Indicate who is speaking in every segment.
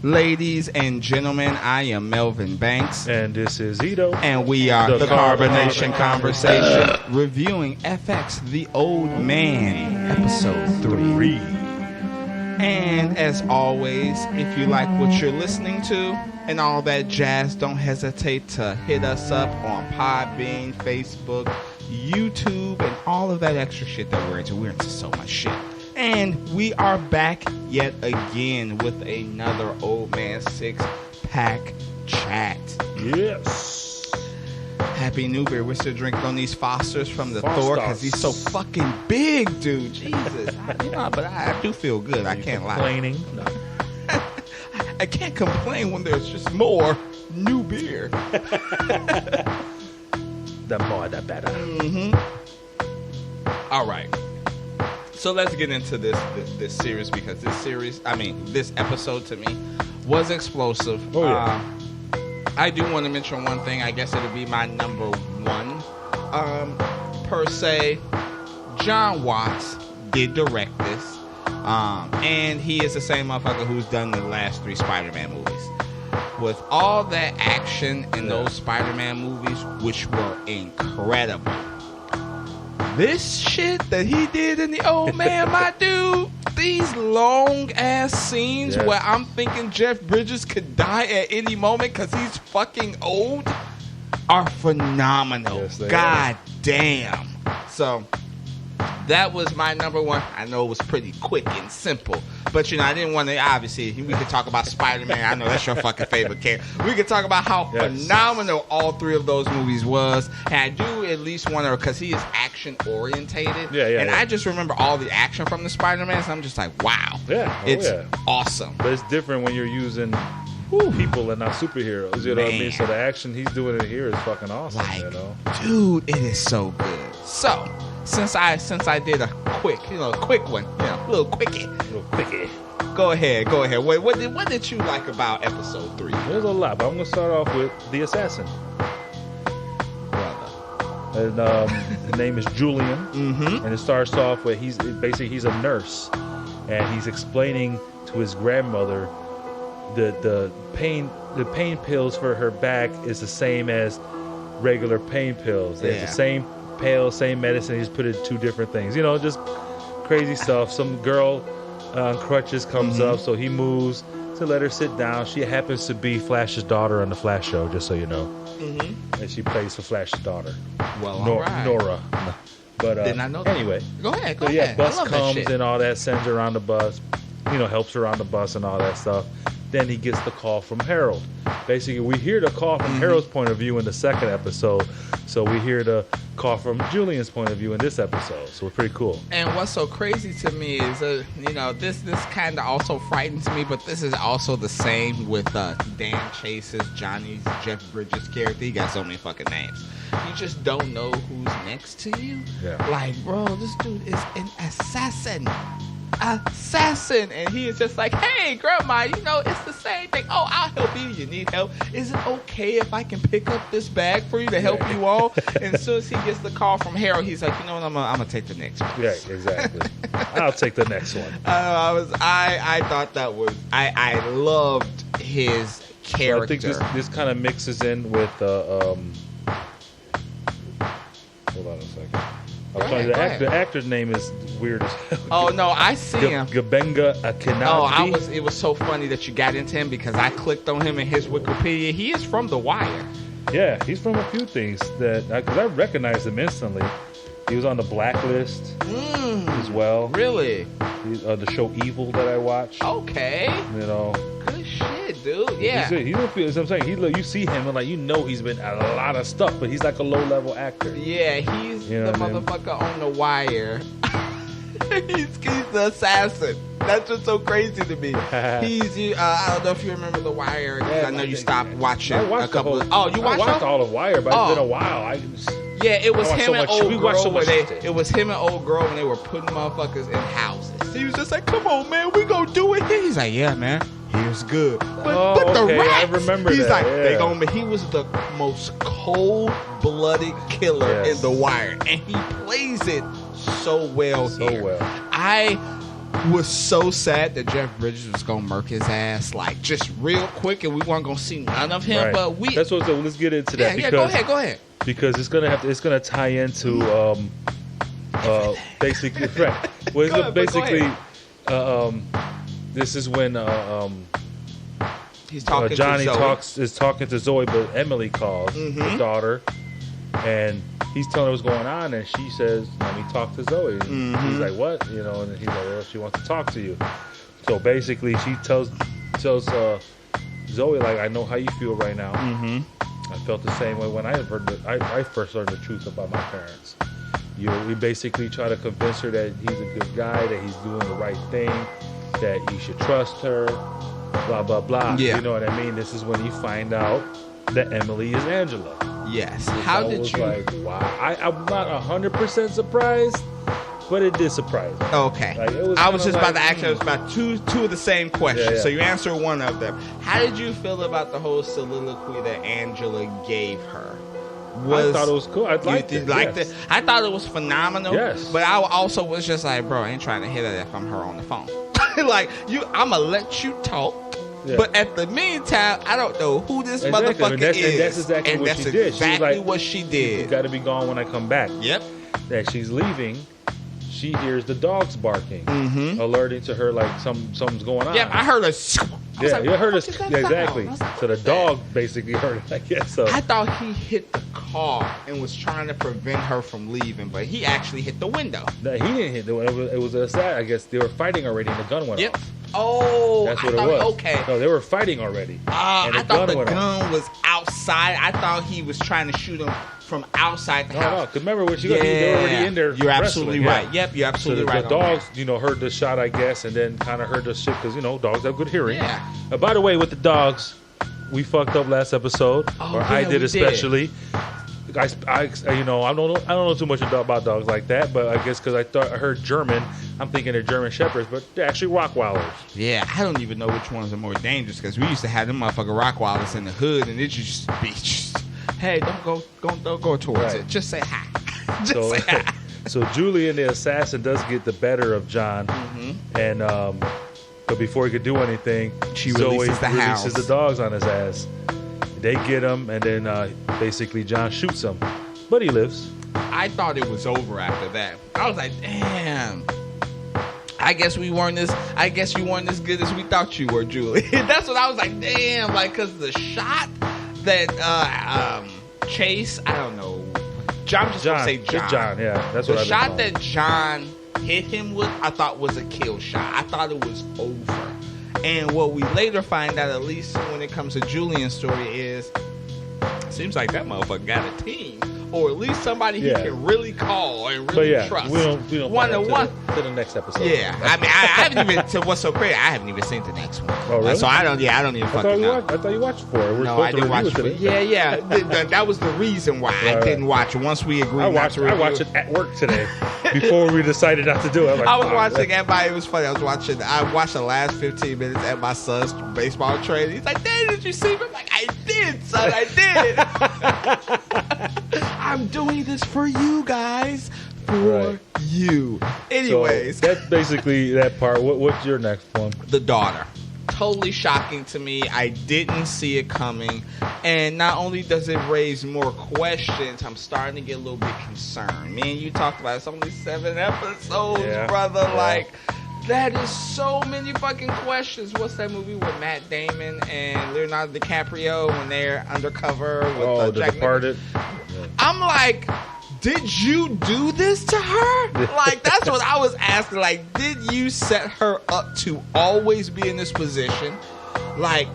Speaker 1: Ladies and gentlemen, I am Melvin Banks.
Speaker 2: And this is Ito.
Speaker 1: And we are the Carbonation Conversation, reviewing FX The Old Man, episode 3. And as always, if you like what you're listening to and all that jazz, don't hesitate to hit us up on Podbean, Facebook, YouTube, and all of that extra shit that we're into. We're into so much shit. And we are back yet again with another Old Man 6-pack chat.
Speaker 2: Yes.
Speaker 1: Happy New Year. We're still drinking on these Fosters from the Thor because he's so fucking big, dude. Jesus. But I do feel good. I can't lie.
Speaker 2: Complaining? No.
Speaker 1: I can't complain when there's just more new beer.
Speaker 2: The more, the better.
Speaker 1: Mm-hmm. All right. So let's get into this series because this episode to me was explosive.
Speaker 2: Oh, yeah.
Speaker 1: I do want to mention one thing. I guess it'll be my number one. Per se, John Watts did direct this. And he is the same motherfucker who's done the last 3 Spider-Man movies. With all that action in those Spider-Man movies, which were incredible. This shit that he did in The Old Man, my dude, these long-ass scenes where I'm thinking Jeff Bridges could die at any moment because he's fucking old, are phenomenal.
Speaker 2: Yes,
Speaker 1: God damn. So, that was my number one. I know it was pretty quick and simple. But, I didn't want to, obviously, we could talk about Spider-Man. I know that's your fucking favorite character. We could talk about how phenomenal all 3 of those movies was. And I do at least want to, because he is action-orientated. And I just remember all the action from the Spider-Man, so I'm just like, wow. It's awesome.
Speaker 2: But it's different when you're using people and not superheroes. You know what I mean? So the action he's doing in here is fucking awesome.
Speaker 1: Dude, it is so good. So... Since I did a quick one, a little quickie. Go ahead. What did you like about episode 3?
Speaker 2: There's a lot, but I'm gonna start off with the assassin.
Speaker 1: Brother.
Speaker 2: And his name is Julian. Mm-hmm. And it starts off with he's a nurse, and he's explaining to his grandmother the pain pills for her back is the same as regular pain pills. They have the same pill, same medicine, he just put it in 2 different things. Just crazy stuff. Some girl on crutches comes up, so he moves to let her sit down. She happens to be Flash's daughter on the Flash show, just so you know. Mm-hmm. And she plays for Flash's daughter.
Speaker 1: Well, all right.
Speaker 2: Nora. But
Speaker 1: didn't I know that?
Speaker 2: Anyway.
Speaker 1: Go ahead.
Speaker 2: Bus comes and all that, sends her on the bus, helps her on the bus and all that stuff. Then he gets the call from Harold. Basically, we hear the call from Harold's point of view in the second episode, so we hear the call from Julian's point of view in this episode. So it's pretty cool.
Speaker 1: And what's so crazy to me is, this kind of also frightens me, but this is also the same with Dan Chase's Jeff Bridges character. He got so many fucking names. You just don't know who's next to you.
Speaker 2: Yeah.
Speaker 1: Like, bro, this dude is an assassin, and he is just like, hey grandma, it's the same thing. Oh, I'll help you need help. Is it okay if I can pick up this bag for you to help you all? And as soon as he gets the call from Harold, he's like, what, I'm gonna take the next one.
Speaker 2: Yeah, exactly. I'll take the next one.
Speaker 1: I thought that was I loved his character.
Speaker 2: So I think this kind of mixes in with hold on a second. The actor's name is weird as hell.
Speaker 1: Oh, no, I see him.
Speaker 2: Gabenga Akinade.
Speaker 1: It was so funny that you got into him because I clicked on him in his Wikipedia. He is from The Wire.
Speaker 2: Yeah, he's from a few things because I recognized him instantly. He was on the Blacklist as well.
Speaker 1: Really?
Speaker 2: He's on the show Evil that I watched.
Speaker 1: Okay. Good shit, dude. Yeah.
Speaker 2: He's what I'm saying. You see him and he's been a lot of stuff, but he's like a low-level actor.
Speaker 1: Yeah, he's the motherfucker on The Wire. he's the assassin. That's what's so crazy to me. I don't know if you remember The Wire. I know you stopped watching a couple. You watched
Speaker 2: all of Wire, but it's been a while.
Speaker 1: Yeah, it was him and old girl. It was him and old girl when they were putting motherfuckers in houses. He was just like, "Come on, man, we gonna do it." He's like, "Yeah, man, here's good." But the rats,
Speaker 2: I remember
Speaker 1: he's
Speaker 2: that.
Speaker 1: Like, he was the most cold-blooded killer in The Wire, and he plays it so well here. was so sad that Jeff Bridges was gonna murk his ass like just real quick, and we weren't gonna see none of him.
Speaker 2: Right.
Speaker 1: But we
Speaker 2: that's what. So let's get into that.
Speaker 1: yeah,
Speaker 2: Because,
Speaker 1: go ahead.
Speaker 2: Because it's gonna tie into basically right. Well,
Speaker 1: Go ahead,
Speaker 2: basically this is when
Speaker 1: He's talking
Speaker 2: Johnny
Speaker 1: to Zoe.
Speaker 2: is talking to Zoe, but Emily calls the daughter, and he's telling her what's going on, and she says, "Let me talk to Zoe." And he's like, "What?" You know, and he's like, "Well, she wants to talk to you." So basically, she tells Zoe, like, "I know how you feel right now. I felt the same way when I first learned the truth about my parents. We basically try to convince her that he's a good guy, that he's doing the right thing, that you should trust her." Blah blah blah.
Speaker 1: Yeah.
Speaker 2: You know what I mean? This is when you find out that Emily is Angela.
Speaker 1: Yes. How
Speaker 2: I
Speaker 1: did
Speaker 2: was
Speaker 1: you?
Speaker 2: Like, wow. I'm not 100% surprised, but it did surprise me.
Speaker 1: Okay.
Speaker 2: Like, it was
Speaker 1: I was just
Speaker 2: kinda
Speaker 1: about to ask you. It was about two of the same questions.
Speaker 2: Yeah.
Speaker 1: So you answered one of them. How did you feel about the whole soliloquy that Angela gave her?
Speaker 2: I thought it was cool. I liked it.
Speaker 1: It? I thought it was phenomenal.
Speaker 2: Yes.
Speaker 1: But I also was just like, bro, I ain't trying to hit her if I'm her on the phone. Like, I'm going to let you talk. Yeah. But at the meantime, I don't know who this motherfucker is.
Speaker 2: And that's exactly what she did.
Speaker 1: Exactly
Speaker 2: she was like,
Speaker 1: what she did.
Speaker 2: You got to be gone when I come back.
Speaker 1: Yep.
Speaker 2: That she's leaving. She hears the dogs barking, alerting to her like something's going on.
Speaker 1: Yep, I heard a.
Speaker 2: You heard us exactly. So the dog basically heard it. I guess so.
Speaker 1: I thought he hit the car and was trying to prevent her from leaving, but he actually hit the window.
Speaker 2: No, he didn't hit the window. It was a sad. I guess they were fighting already, and the gun went off.
Speaker 1: Oh,
Speaker 2: that's what
Speaker 1: it
Speaker 2: was.
Speaker 1: Okay.
Speaker 2: No, they were fighting already.
Speaker 1: I thought the gun was outside. I thought he was trying to shoot him from outside the house.
Speaker 2: No, because remember when they were already in there.
Speaker 1: You're absolutely right. Yep, you're absolutely right.
Speaker 2: The dogs, heard the shot, I guess, and then kind of heard the shit because dogs have good hearing.
Speaker 1: Yeah.
Speaker 2: By the way, with the dogs, we fucked up last episode, I did especially. I don't know too much about dogs like that, but I guess because I heard German, I'm thinking they're German Shepherds, but they're actually Rottweilers.
Speaker 1: Yeah, I don't even know which ones are more dangerous because we used to have them motherfucking Rottweilers in the hood, and it just be hey, don't go towards it. Just say hi. Say hi.
Speaker 2: So Julian, the assassin, does get the better of John, and but before he could do anything, Zoe releases the dogs on his ass. They get him, and then basically John shoots him, but he lives.
Speaker 1: I thought it was over after that. I was like, damn. I guess you weren't as good as we thought you were, Julie. That's what I was like, damn. Like, because the shot that Chase, I don't know. I'm just going to say John.
Speaker 2: John, yeah. That's what I
Speaker 1: The shot that John hit him with, I thought was a kill shot. I thought it was over. And what we later find out, at least when it comes to Julian's story, is seems like that motherfucker got a team, or at least somebody he can really call and really trust.
Speaker 2: We don't
Speaker 1: one to
Speaker 2: the next episode.
Speaker 1: Yeah, I mean, I haven't even. To what's so crazy, I haven't even seen the next one.
Speaker 2: Oh, really?
Speaker 1: So I don't even fucking know.
Speaker 2: I thought you watched 4.
Speaker 1: No, I didn't watch 4. Yeah. That was the reason why I didn't watch it. Once we agreed, I
Speaker 2: watched it at work today before we decided not to do it.
Speaker 1: I was watching it was funny. I watched the last 15 minutes at my son's baseball training. He's like, "Dad, did you see me?" I'm like, "I did, son. I did." I'm doing this for you guys. For you. Anyways.
Speaker 2: So that's basically that part. What's your next one?
Speaker 1: The daughter. Totally shocking to me. I didn't see it coming. And not only does it raise more questions, I'm starting to get a little bit concerned. Me and you talked about it's only 7 episodes, brother. Yeah. Like, that is so many fucking questions. What's that movie with Matt Damon and Leonardo DiCaprio when they're undercover with
Speaker 2: The Departed?
Speaker 1: I'm like, did you do this to her? Like, that's what I was asking. Like, did you set her up to always be in this position? Like,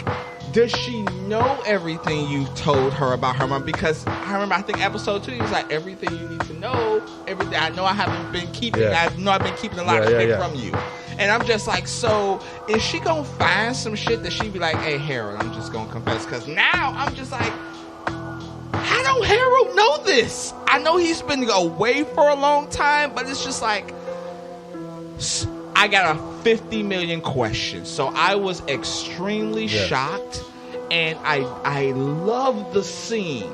Speaker 1: does she know everything you told her about her mom? Because I remember, I think episode 2, he was like, everything you need to know, everything. I know I haven't been keeping, I know I've been keeping a lot of shit from you. And I'm just like, so is she going to find some shit that she be like, hey, Harold, I'm just going to confess? Because now I'm just like, how don't Harold know this? I know he's been away for a long time, but it's just like, I got a 50 million questions. So I was extremely shocked, and I love the scene.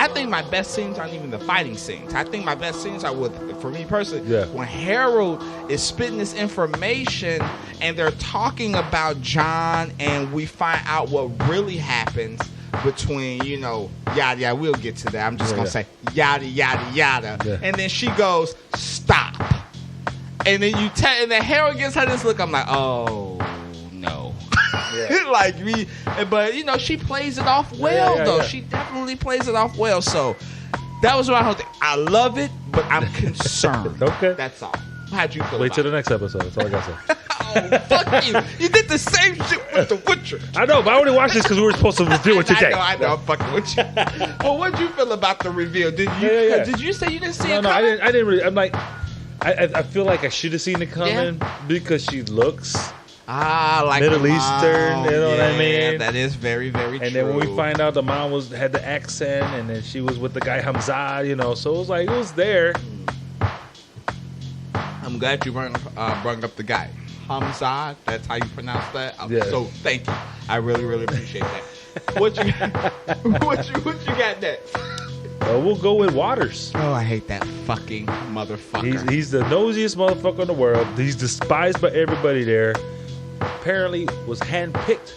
Speaker 1: I think my best scenes aren't even the fighting scenes. I think my best scenes are for me personally,
Speaker 2: Yeah.
Speaker 1: when Harold is spitting this information and they're talking about John, and we find out what really happens between, yada yada. We'll get to that. I'm just gonna say yada yada yada, and then she goes, "Stop," and then and then Harold gives her this look. I'm like, oh no. Yeah. Like me, but she plays it off well though. Yeah. She definitely plays it off well. So that was my whole thing. I love it, but I'm concerned.
Speaker 2: Okay,
Speaker 1: that's all. How'd you feel?
Speaker 2: Wait till the next episode. That's all I gotta say.
Speaker 1: Oh, fuck you! You did the same shit with The Witcher.
Speaker 2: I know, but I only watched this because we were supposed to review it today.
Speaker 1: I know. I'm fucking with you. Well, what'd you feel about the reveal? Did you? Yeah. Did you say you didn't see it?
Speaker 2: No, I didn't really. I'm like, I feel like I should have seen it coming because she looks.
Speaker 1: Like
Speaker 2: Middle Eastern, you know what I mean?
Speaker 1: That is very, very true.
Speaker 2: And then when we find out the mom had the accent, and then she was with the guy Hamzad, so it was like, it was there.
Speaker 1: I'm glad you brought up the guy. Hamzad, that's how you pronounce that? So thank you. I really, really appreciate that. What you got next?
Speaker 2: We'll go with Waters.
Speaker 1: Oh, I hate that fucking motherfucker.
Speaker 2: He's the nosiest motherfucker in the world. He's despised by everybody there. Apparently was handpicked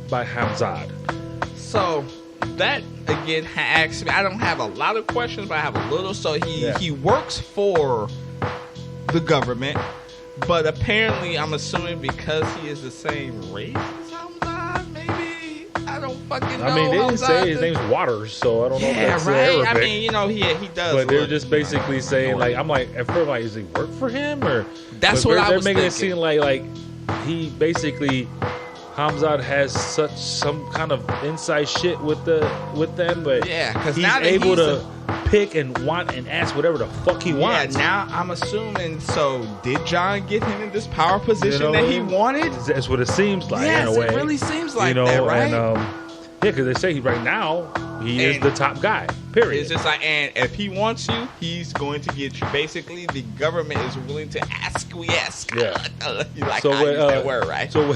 Speaker 2: by Hamzad.
Speaker 1: So that again asks me. I don't have a lot of questions, but I have a little. So he works for the government, but apparently I'm assuming because he is the same race as Hamzad. Maybe I don't fucking know.
Speaker 2: I mean, they didn't say his name's Waters, so I don't know. If that's
Speaker 1: right.
Speaker 2: Arabic.
Speaker 1: I mean, he does.
Speaker 2: But they're just basically saying I'm like, at first, does he work for him or?
Speaker 1: That's what I was thinking.
Speaker 2: They're making it seem like he basically Hamzad has some kind of inside shit with them, but
Speaker 1: because
Speaker 2: he's able to pick and want and ask whatever the fuck he wants.
Speaker 1: Yeah, now I'm assuming. So did John get him in this power position that he wanted?
Speaker 2: That's what it seems like.
Speaker 1: Yes,
Speaker 2: in a way.
Speaker 1: It really seems like that, right?
Speaker 2: And, because they say right now he is the top guy. Period.
Speaker 1: It's just like, and if he wants you, he's going to get you. Basically, the government is willing to acquiesce.
Speaker 2: Yeah.
Speaker 1: You like so when, that word, right?
Speaker 2: So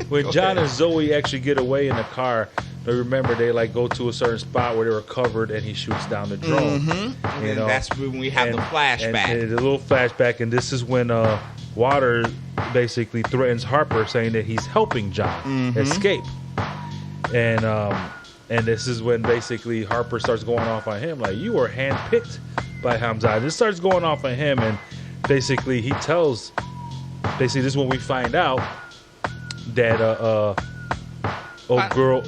Speaker 2: when John and Zoe actually get away in the car, they remember they go to a certain spot where they were covered, and he shoots down the drone.
Speaker 1: Mm-hmm. And that's when we have the flashback.
Speaker 2: And the little flashback, and this is when Water basically threatens Harper, saying that he's helping John escape. And this is when basically Harper starts going off on him, like, you were handpicked by Hamzad. This starts going off on him, and basically he tells, this is when we find out that old girl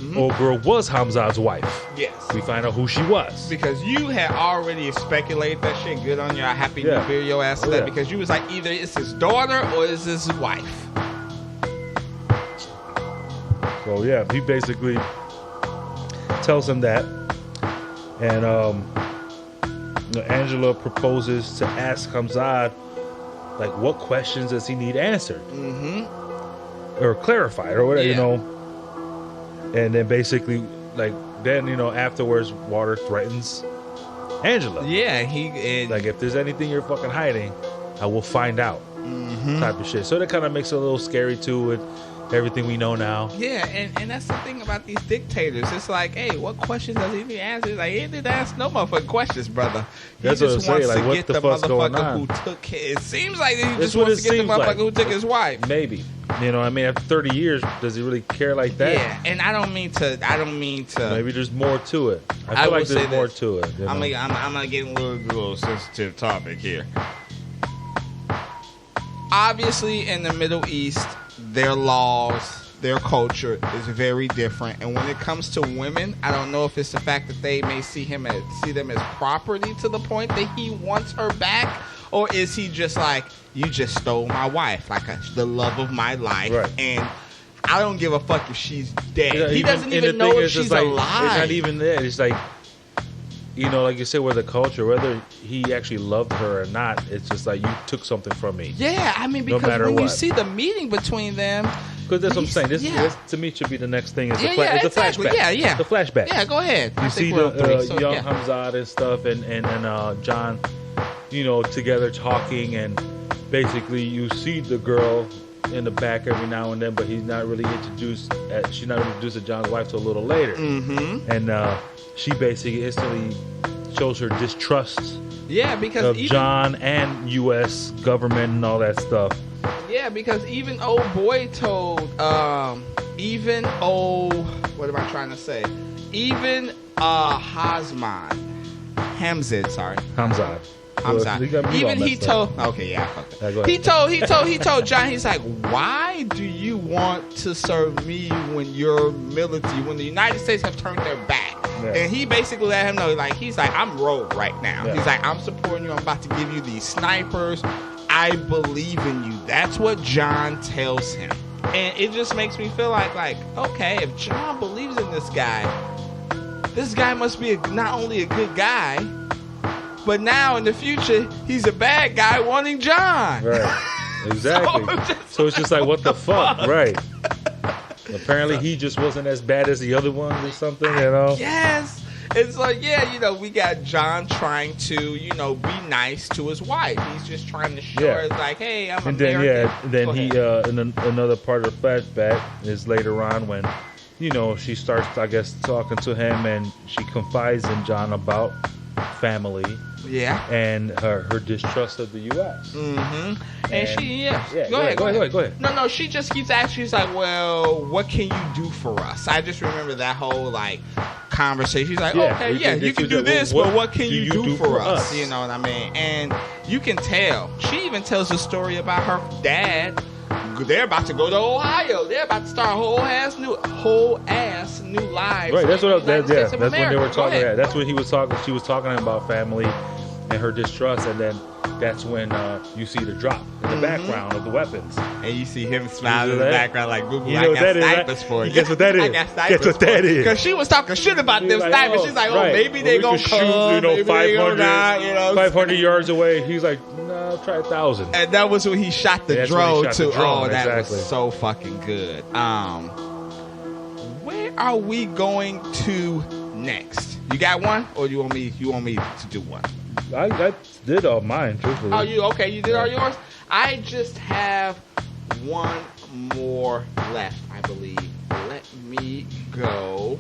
Speaker 2: was Hamzad's wife. Yes. We find out who she was.
Speaker 1: Because you had already speculated that shit. Good on your happy new year, your ass to that. Because you was like, either it's his daughter or it's his wife.
Speaker 2: So he basically tells him that, and Angela proposes to ask Hamzad, like, what questions does he need answered, or clarified, or whatever, and then basically, afterwards, Water threatens Angela. Yeah, if there's anything you're fucking hiding, I will find out, type of shit. So that kind of makes it a little scary too, with everything we know now. Yeah, and that's the thing about these dictators. It's like, hey, what questions does he need to answer? Like, he didn't ask no motherfucking questions, brother. He just wants to get the motherfucker who took his... It seems like he just wants to get the motherfucker who took his wife. Maybe. After 30 years, does he really care like that? Yeah, and I don't mean to... Maybe there's more to it. I feel like there's more to it. I'm gonna get a little sensitive topic here. Obviously, in the Middle East, their laws, their culture is very different, and when it comes to women, I don't know if it's the fact that they may see them as property to the point that he wants her back, or is he just like, you just stole my wife, like the love of my life, right. And I don't give a fuck if she's dead. He doesn't even know if she's alive. It's not even that. It's like, like you said, with the culture, whether he actually loved her or not, it's just like, you took something from me. Yeah, I mean, because when you see the meeting between them... Because that's what I'm saying. This, to me, should be the next thing. It's the flashback. Yeah. The flashback. Yeah, go ahead. You see the young Hamzad and stuff, and John, together talking, and basically you see the girl in the back every now and then, but he's not really introduced. She's not introduced to John's wife till a little later, and she basically instantly shows her distrust.
Speaker 1: Yeah, because
Speaker 2: of John and U.S. government and all that stuff.
Speaker 1: Yeah, because even old boy told, what am I trying to say? Even Hamzad. Even he told. Okay, yeah. He told John. He's like, why do you want to serve me when you're military? When the United States have turned their back, and he basically let him know, like, he's like, I'm rogue right now. Yeah. He's like, I'm supporting you. I'm about to give you these snipers. I believe in you. That's what John tells him, and it just makes me feel like, okay, if John believes in this guy must be not only a good guy, but now in the future, he's a bad guy wanting John.
Speaker 2: Right. Exactly. So it's just like, what the fuck? Right. Apparently, he just wasn't as bad as the other ones or something, you know?
Speaker 1: Yes. It's like, we got John trying to, be nice to his wife. He's just trying to show her, like, hey, I'm American.
Speaker 2: And then he, in another part of the flashback is later on when, she starts, I guess, talking to him, and she confides in John about family. Yeah. And her distrust of the U.S.
Speaker 1: Mm-hmm. And she, Go ahead. No, she just keeps asking. She's like, well, what can you do for us? I just remember that whole, conversation. She's like, you can do this, but what can you do for us? You know what I mean? And you can tell. She even tells a story about her dad. They're about to go to Ohio. They're about to start a whole ass new lives.
Speaker 2: Right. That's what. That's when they were talking. That's when he was talking. She was talking about family and her distrust, and then that's when you see the drop in the background of the weapons,
Speaker 1: and you see him smiling in the background like, "Google,
Speaker 2: I got snipers for you." Guess what that is? I got snipers. Guess what that is?
Speaker 1: Because she was talking shit about them snipers. She's like, maybe they gonna come.
Speaker 2: Shoot, 500 yards away. He's like, no, try 1,000.
Speaker 1: And that was when he shot the drone too. That was so fucking good. Where are we going to next? You got one, or you want me to do one?
Speaker 2: I did all mine, truthfully.
Speaker 1: Oh, you okay? You did all yours? I just have one more left, I believe. Let me go.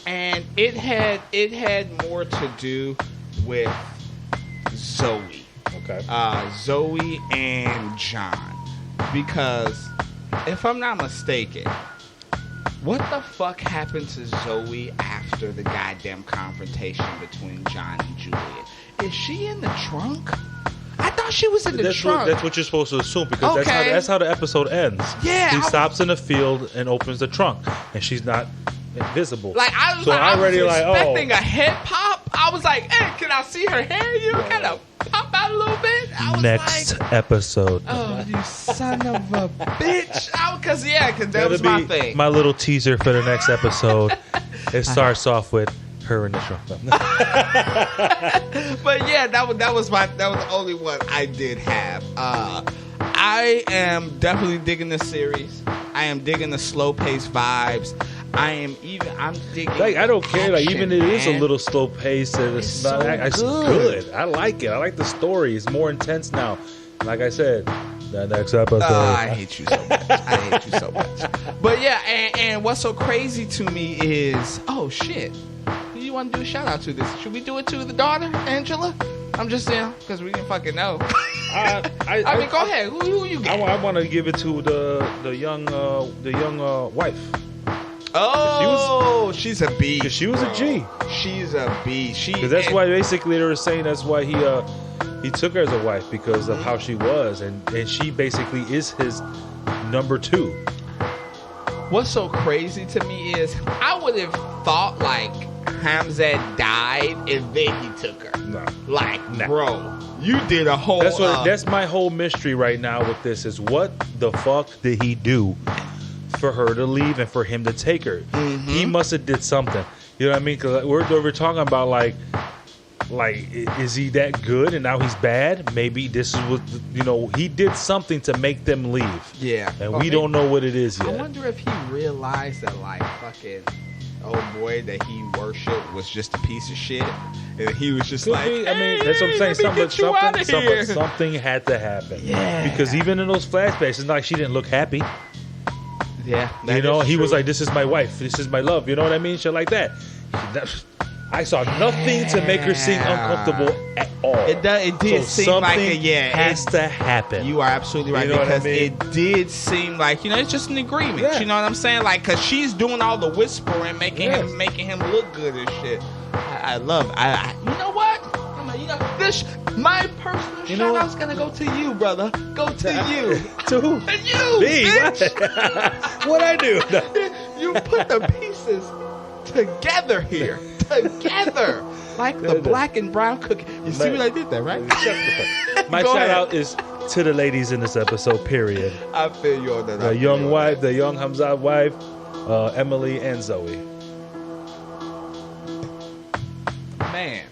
Speaker 1: And it had more to do with Zoe.
Speaker 2: Okay.
Speaker 1: Zoe and John. Because if I'm not mistaken, what the fuck happened to Zoe after the goddamn confrontation between John and Juliet? Is she in the trunk? I thought she was in the trunk.
Speaker 2: That's what you're supposed to assume, because that's how the episode ends.
Speaker 1: Yeah.
Speaker 2: He stops in the field and opens the trunk, and she's not invisible.
Speaker 1: I was expecting a head pop. I was like, hey, can I see her hair? You kind of pop out a little bit. I was
Speaker 2: next episode.
Speaker 1: Oh, you son of a bitch. Because that was my thing.
Speaker 2: My little teaser for the next episode. It starts off with her in the trunk.
Speaker 1: But yeah, that was the only one I did have. I am definitely digging this series. I am digging the slow paced vibes. I'm digging.
Speaker 2: I don't care. Even it is a little slow pace, and it's good. I like it. I like the story. It's more intense now. Like I said, the next episode.
Speaker 1: I hate you so much. But yeah, and what's so crazy to me is, oh shit, who you want to do a shout out to this? Should we do it to the daughter, Angela? I'm just saying, because we didn't fucking know. I mean, go ahead. Who you got?
Speaker 2: I want to give it to the young wife.
Speaker 1: Oh, she's a B.
Speaker 2: Because she was a G.
Speaker 1: She's a B.
Speaker 2: Because that's why basically they were saying that's why he took her as a wife, because of how she was, and she basically is his number 2.
Speaker 1: What's so crazy to me is I would have thought Hamzat died and then he took her. No. Bro, you did a whole.
Speaker 2: That's my whole mystery right now with this is what the fuck did he do for her to leave and for him to take her? Mm-hmm. He must have did something. You know what I mean? Because we're talking about like, is he that good and now he's bad? Maybe this is what, he did something to make them leave.
Speaker 1: Yeah.
Speaker 2: And we don't know what it is yet.
Speaker 1: I wonder if he realized that, old boy that he worshipped was just a piece of shit, and he was just
Speaker 2: Could
Speaker 1: like,
Speaker 2: be. I mean,
Speaker 1: "Hey,
Speaker 2: that's what I'm saying.
Speaker 1: let me get you outta here."
Speaker 2: Something had to happen.
Speaker 1: Yeah.
Speaker 2: Because even in those flashbacks, it's not like she didn't look happy.
Speaker 1: Yeah,
Speaker 2: You know, he was like, "This is my wife. This is my love." You know what I mean? Shit like that. I saw nothing to make her seem uncomfortable at all.
Speaker 1: It does. It did
Speaker 2: So
Speaker 1: seem like
Speaker 2: something
Speaker 1: it
Speaker 2: has to happen.
Speaker 1: You are absolutely right,
Speaker 2: You know what I
Speaker 1: because
Speaker 2: mean?
Speaker 1: it did seem like, you know, it's just an agreement.
Speaker 2: Yeah.
Speaker 1: You know what I'm saying? Like, cause she's doing all the whispering, making him look good and shit. I love. I you know what? You know this. My personal shout out's gonna go to you, brother. Go to you.
Speaker 2: To who?
Speaker 1: To you.
Speaker 2: Me?
Speaker 1: Bitch.
Speaker 2: What I do?
Speaker 1: You put the pieces together here. Together. Like the black and brown cookie. You see what I did there, right?
Speaker 2: My
Speaker 1: Go
Speaker 2: shout
Speaker 1: ahead.
Speaker 2: out is to the ladies in this episode, period.
Speaker 1: I feel you on that.
Speaker 2: The young wife, the young Hamza wife, Emily and Zoe.
Speaker 1: Man,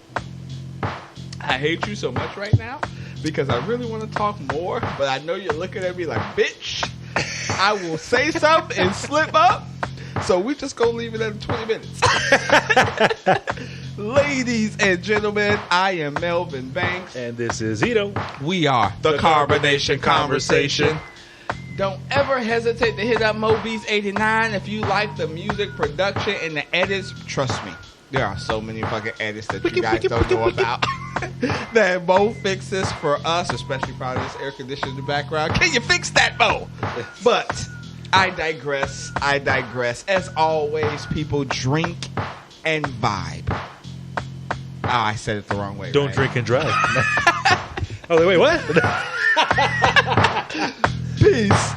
Speaker 1: I hate you so much right now because I really want to talk more, but I know you're looking at me like, bitch, I will say something and slip up. So we just gonna leave it at 20 minutes. Ladies and gentlemen, I am Melvin Banks.
Speaker 2: And this is Ito.
Speaker 1: We are the Carbonation Conversation. Don't ever hesitate to hit up Mobees 89 if you like the music production and the edits. Trust me, there are so many fucking edits that you guys don't know about. That Mo fixes for us, especially probably this air conditioner in the background. Can you fix that, Mo? But I digress. As always, people drink and vibe. Oh, I said it the wrong way.
Speaker 2: Don't
Speaker 1: right?
Speaker 2: drink and drive. Oh, wait, what?
Speaker 1: Peace.